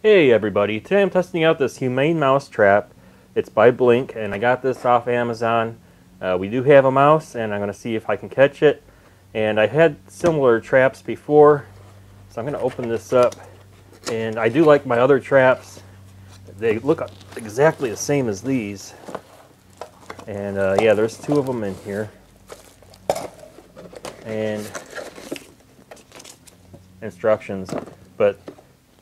Hey everybody, today I'm testing out this Humane mouse trap. It's by Blinc and I got this off Amazon. We do have a mouse and I'm going to see if I can catch it. And I had similar traps before, so I'm going to open this up. And I do like my other traps. They look exactly the same as these. And yeah, there's two of them in here. And instructions. But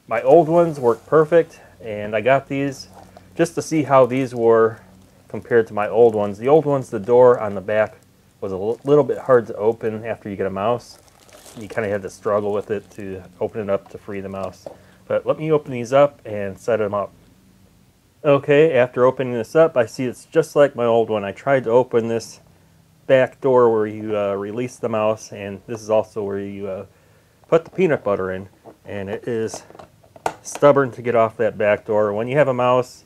my old ones work perfect, and I got these just to see how these were compared to my old ones. The old ones, the door on the back was a little bit hard to open after you get a mouse. You kind of had to struggle with it to open it up to free the mouse. But let me open these up and set them up. Okay, after opening this up, I see it's just like my old one. I tried to open this back door where you release the mouse, and this is also where you put the peanut butter in, and it is stubborn to get off that back door. When you have a mouse,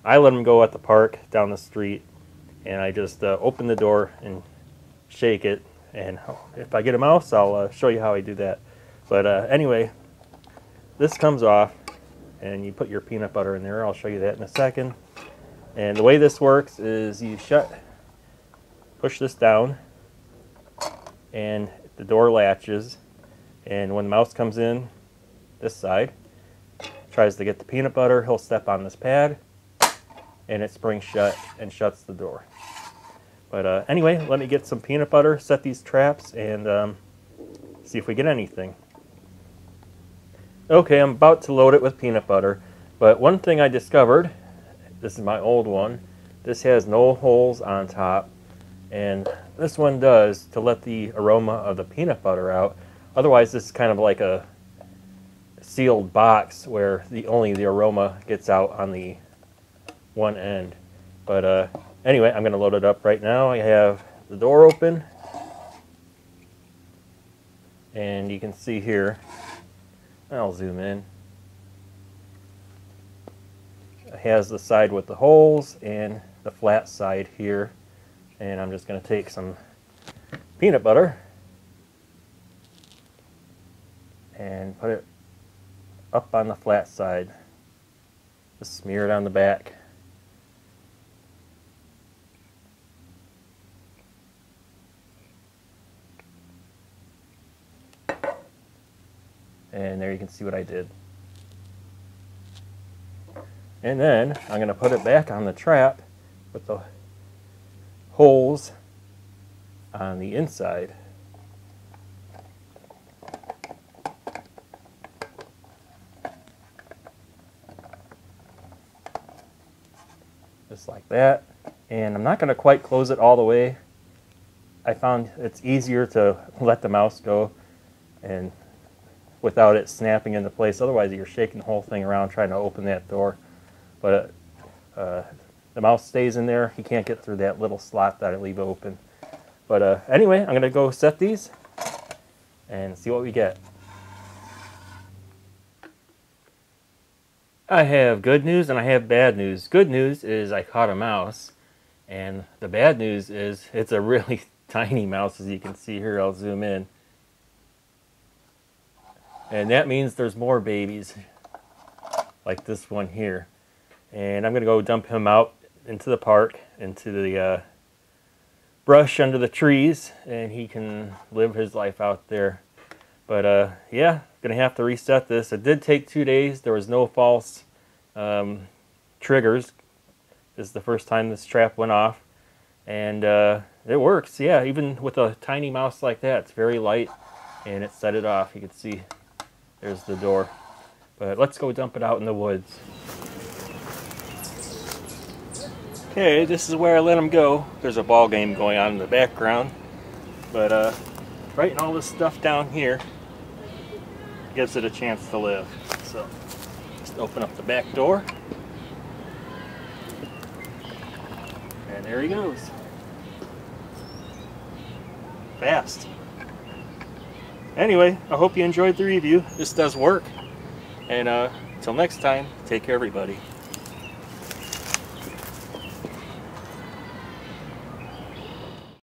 I let them go at the park down the street, and I just open the door and shake it, and if I get a mouse, I'll show you how I do that. But anyway, this comes off and you put your peanut butter in there. I'll show you that in a second. And the way this works is you push this down, and the door latches, and when the mouse comes in this side, tries to get the peanut butter, he'll step on this pad and it springs shut and shuts the door. But anyway, let me get some peanut butter, set these traps, and see if we get anything. Okay, I'm about to load it with peanut butter, but one thing I discovered, this is my old one, this has no holes on top, and this one does to let the aroma of the peanut butter out. Otherwise, this is kind of like a sealed box where only the aroma gets out on the one end. But anyway, I'm going to load it up right now. I have the door open, and you can see here, I'll zoom in, it has the side with the holes and the flat side here. And I'm just going to take some peanut butter and put it up on the flat side. Just smear it on the back. And there you can see what I did. And then I'm going to put it back on the trap with the holes on the inside. Just like that. And I'm not going to quite close it all the way. I found it's easier to let the mouse go and without it snapping into place. Otherwise you're shaking the whole thing around trying to open that door. But the mouse stays in there. He can't get through that little slot that I leave open. But anyway, I'm going to go set these and see what we get. I have good news and I have bad news. Good news is I caught a mouse, and the bad news is it's a really tiny mouse, as you can see here. I'll zoom in. And that means there's more babies like this one here. And I'm going to go dump him out into the park, into the brush under the trees, and he can live his life out there. But yeah, going to have to reset this. It did take 2 days. There was no false triggers. This is the first time this trap went off. And it works, yeah, even with a tiny mouse like that. It's very light, and it set it off. You can see there's the door. But let's go dump it out in the woods. Okay, this is where I let him go. There's a ball game going on in the background, but writing all this stuff down here gives it a chance to live. So just open up the back door, and there he goes. Fast. Anyway, I hope you enjoyed the review. This does work, and until next time, take care everybody.